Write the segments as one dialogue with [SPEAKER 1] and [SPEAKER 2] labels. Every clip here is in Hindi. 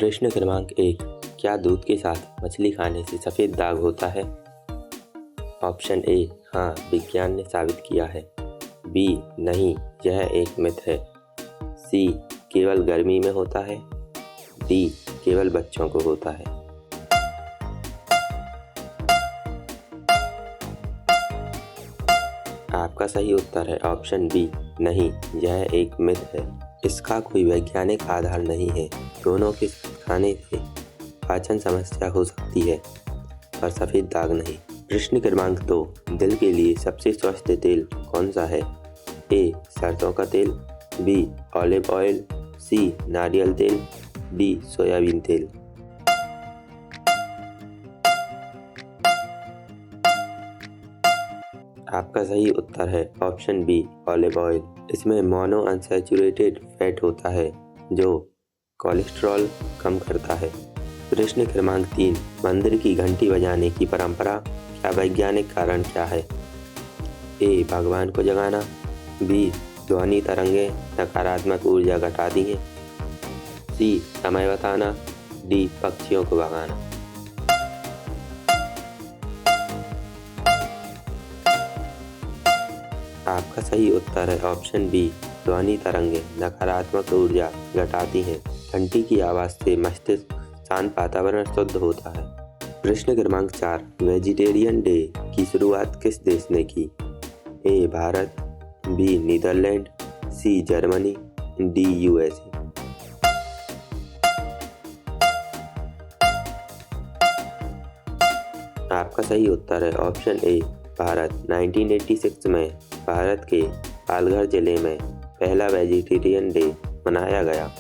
[SPEAKER 1] प्रश्न क्रमांक 1। क्या दूध के साथ मछली खाने से सफ़ेद दाग होता है? ऑप्शन ए हाँ, विज्ञान ने साबित किया है। बी नहीं, यह एक मिथ है। सी केवल गर्मी में होता है। डी केवल बच्चों को होता है। आपका सही उत्तर है ऑप्शन बी नहीं, यह एक मिथ है। इसका कोई वैज्ञानिक आधार नहीं है। दोनों के खाने से पाचन समस्या हो सकती है पर सफ़ेद दाग नहीं। प्रश्न क्रमांक 2। दिल के लिए सबसे स्वस्थ तेल कौन सा है? ए सरसों का तेल, बी ऑलिव ऑयल, सी नारियल तेल, डी सोयाबीन तेल। आपका सही उत्तर है ऑप्शन बी ऑलिव ऑयल। इसमें मोनो अनसैचुरेटेड फैट होता है जो कोलेस्ट्रॉल कम करता है। प्रश्न क्रमांक 3। मंदिर की घंटी बजाने की परंपरा का वैज्ञानिक कारण क्या है? ए भगवान को जगाना, बी ध्वनि तरंगें नकारात्मक ऊर्जा घटाती हैं, सी समय बताना, डी पक्षियों को भगाना। आपका सही उत्तर है ऑप्शन बी ध्वनि तरंगें नकारात्मक ऊर्जा घटाती हैं। घंटी की आवाज़ से मस्तिष्क शांत वातावरण शुद्ध होता है। प्रश्न क्रमांक 4। वेजिटेरियन डे की शुरुआत किस देश ने की? A Bharat, B Netherland, C Germany, D USA. आपका सही उत्तर है ऑप्शन ए भारत। 1986 में भारत के पालघर जिले में पहला वेजिटेरियन डे मनाया गया।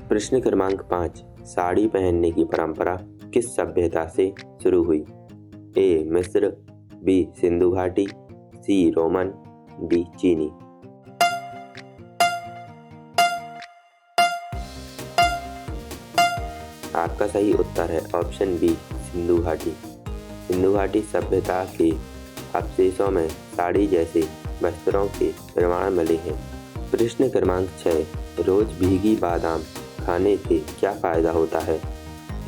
[SPEAKER 1] प्रश्न क्रमांक 5। साड़ी पहनने की परंपरा किस सभ्यता से शुरू हुई? ए मिस्र, बी सिंधु घाटी, सी रोमन, डी चीनी। आपका सही उत्तर है ऑप्शन बी सिंधु घाटी। सिंधु घाटी सभ्यता के अवशेषों में साड़ी जैसे वस्त्रों के प्रमाण मिले हैं। प्रश्न क्रमांक 6। रोज भीगी बादाम खाने से क्या फायदा होता है?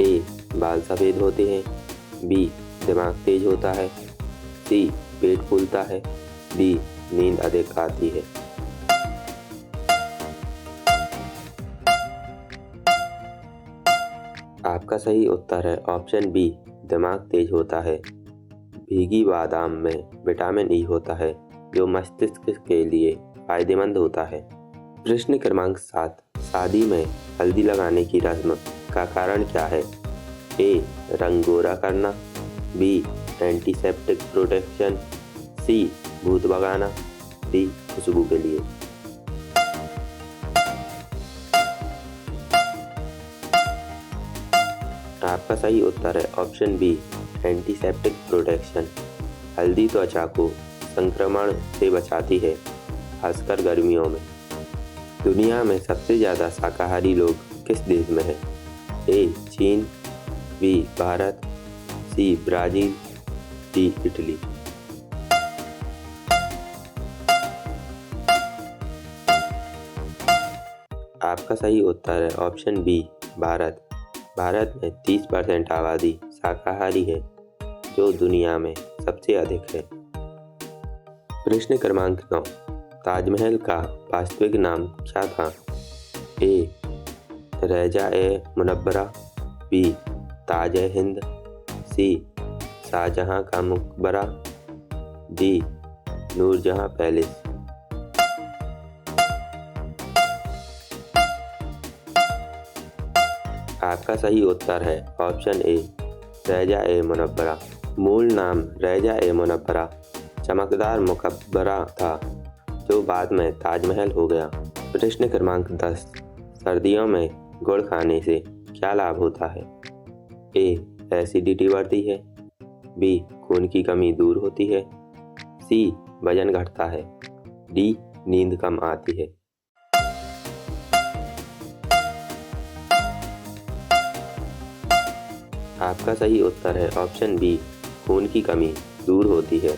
[SPEAKER 1] ए बाल सफ़ेद होते हैं, बी दिमाग तेज होता है, सी पेट फूलता है, डी नींद अधिक आती है। आपका सही उत्तर है ऑप्शन बी दिमाग तेज होता है। भीगी बादाम में विटामिन ई होता है जो मस्तिष्क के लिए फायदेमंद होता है। प्रश्न क्रमांक 7। शादी में हल्दी लगाने की रस्म का कारण क्या है? ए रंग गोरा करना, बी एंटीसेप्टिक प्रोटेक्शन, सी भूत भगाना, डी खुशबू के लिए। आपका सही उत्तर है ऑप्शन बी एंटीसेप्टिक प्रोटेक्शन। हल्दी त्वचा को संक्रमण से बचाती है, खासकर गर्मियों में। दुनिया में सबसे ज़्यादा शाकाहारी लोग किस देश में हैं? ए चीन, B Bharat, C Brazil, D Italy. आपका सही उत्तर है ऑप्शन बी भारत। भारत में 30% आबादी शाकाहारी है जो दुनिया में सबसे अधिक है। प्रश्न क्रमांक 9। ताजमहल का वास्तविक नाम क्या था? ए रज़ा-ए-मुनव्वरा, बी ताज-ए-हिंद, सी शाहजहां का मकबरा, डी नूरजहां पैलेस। आपका सही उत्तर है ऑप्शन ए रज़ा-ए-मुनव्वरा। मूल नाम रज़ा-ए-मुनव्वरा चमकदार मकबरा था जो बाद में ताजमहल हो गया। प्रश्न क्रमांक 10। सर्दियों में गुड़ खाने से क्या लाभ होता है? ए एसिडिटी बढ़ती है, बी खून की कमी दूर होती है, सी वजन घटता है, डी नींद कम आती है। आपका सही उत्तर है ऑप्शन बी खून की कमी दूर होती है।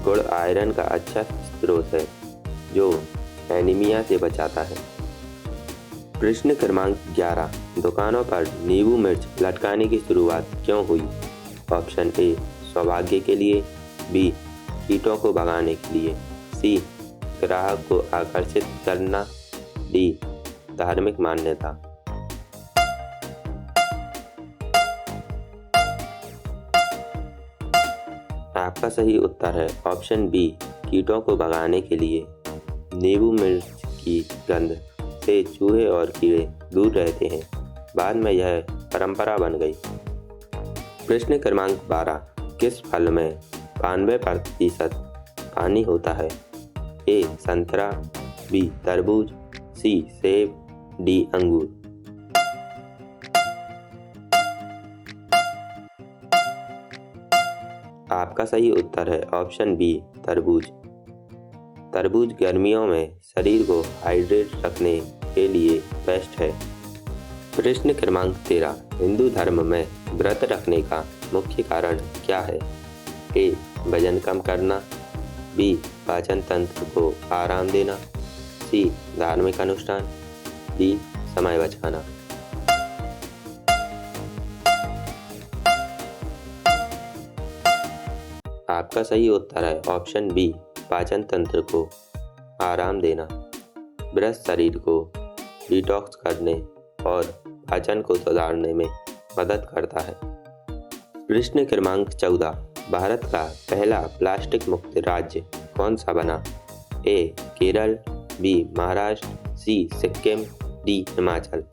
[SPEAKER 1] गुड़ आयरन का अच्छा स्रोत है जो एनीमिया से बचाता है। प्रश्न क्रमांक 11। दुकानों पर नींबू मिर्च लटकाने की शुरुआत क्यों हुई? ऑप्शन ए सौभाग्य के लिए, बी कीटों को भगाने के लिए, सी ग्राहक को आकर्षित करना, डी धार्मिक मान्यता। आपका सही उत्तर है ऑप्शन बी कीटों को भगाने के लिए। नींबू मिर्च की गंध से चूहे और कीड़े दूर रहते हैं। बाद में यह परंपरा बन गई। प्रश्न क्रमांक 12। किस फल में 92% पानी होता है? ए संतरा, बी तरबूज, सी सेब, डी अंगूर। आपका सही उत्तर है ऑप्शन बी तरबूज। तरबूज गर्मियों में शरीर को हाइड्रेट रखने के लिए बेस्ट है। प्रश्न क्रमांक 13। हिंदू धर्म में व्रत रखने का मुख्य कारण क्या है? ए वजन कम करना, बी पाचन तंत्र को आराम देना, सी धार्मिक अनुष्ठान, डी समय बचाना। आपका सही उत्तर है ऑप्शन बी पाचन तंत्र को आराम देना। व्रत शरीर को डिटॉक्स करने और पाचन को सुधारने में मदद करता है। प्रश्न क्रमांक 14। भारत का पहला प्लास्टिक मुक्त राज्य कौन सा बना? ए केरल, बी महाराष्ट्र, सी सिक्किम, डी हिमाचल।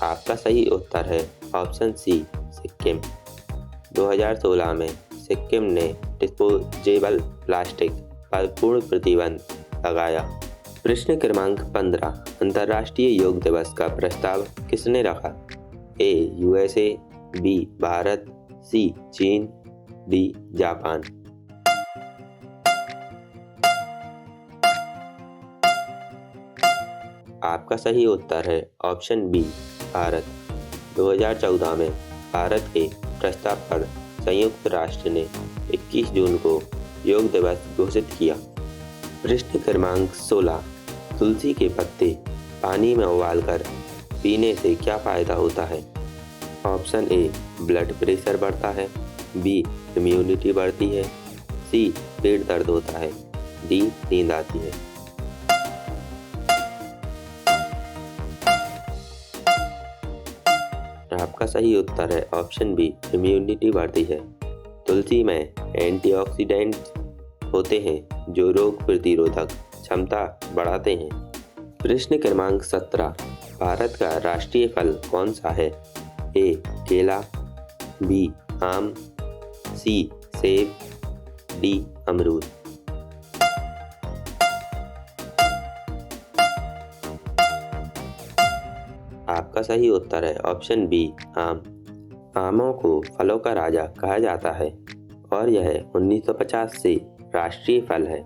[SPEAKER 1] आपका सही उत्तर है ऑप्शन सी सिक्किम। 2016 में सिक्किम ने डिस्पोजेबल प्लास्टिक पर पूर्ण प्रतिबंध लगाया। प्रश्न क्रमांक 15। अंतर्राष्ट्रीय योग दिवस का प्रस्ताव किसने रखा? ए यूएसए, बी भारत, सी चीन, डी जापान। आपका सही उत्तर है ऑप्शन बी भारत। 2014 में भारत के प्रस्ताव पर संयुक्त राष्ट्र ने 21 जून को योग दिवस घोषित किया। प्रश्न क्रमांक 16। तुलसी के पत्ते पानी में उबालकर पीने से क्या फायदा होता है? ऑप्शन ए ब्लड प्रेशर बढ़ता है, बी इम्यूनिटी बढ़ती है, सी पेट दर्द होता है, डी नींद आती है। आपका सही उत्तर है ऑप्शन बी इम्यूनिटी बढ़ती है। तुलसी में एंटीऑक्सीडेंट्स होते हैं जो रोग प्रतिरोधक क्षमता बढ़ाते हैं। प्रश्न क्रमांक 17। भारत का राष्ट्रीय फल कौन सा है? ए केला, बी आम, सी सेब, डी अमरूद। आपका सही उत्तर है ऑप्शन बी आम। आमों को फलों का राजा कहा जाता है और यह 1950 से राष्ट्रीय फल है।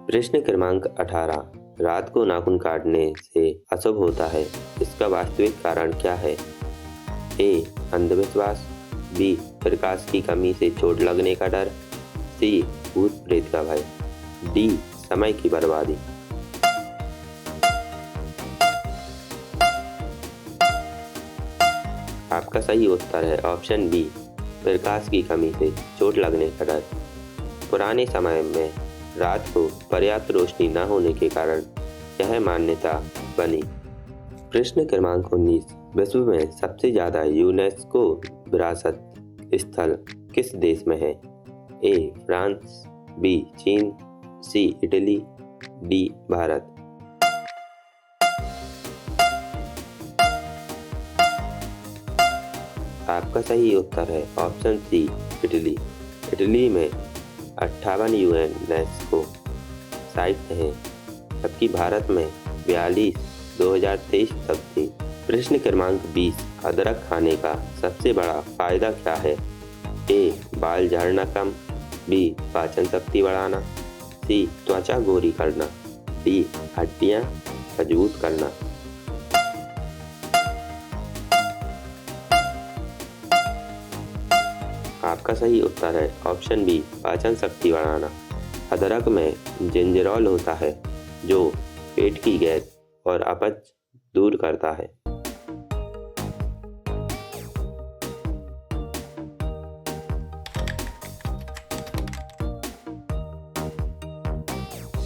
[SPEAKER 1] प्रश्न क्रमांक 18। रात को नाखून काटने से अशुभ होता है, इसका वास्तविक कारण क्या है? ए अंधविश्वास, बी प्रकाश की कमी से चोट लगने का डर, सी भूत प्रेत का भय, डी समय की बर्बादी। आपका सही उत्तर है ऑप्शन बी प्रकाश की कमी से चोट लगने का डर। पुराने समय में रात को पर्याप्त रोशनी न होने के कारण यह मान्यता बनी। प्रश्न क्रमांक 19। विश्व में सबसे ज़्यादा यूनेस्को विरासत स्थल किस देश में है? ए फ्रांस, बी चीन, सी इटली, डी भारत। आपका सही उत्तर है ऑप्शन सी इटली। इटली में 58 यूनेस्को साइट हैं, जबकि भारत में 42 2023 तक थी। प्रश्न क्रमांक 20। अदरक खाने का सबसे बड़ा फायदा क्या है? ए बाल झड़ना कम, बी पाचन शक्ति बढ़ाना, सी त्वचा गोरी करना, डी हड्डियां मजबूत करना। आपका सही उत्तर है ऑप्शन बी पाचन शक्ति बढ़ाना। अदरक में जिंजरोल होता है जो पेट की गैस और अपच दूर करता है।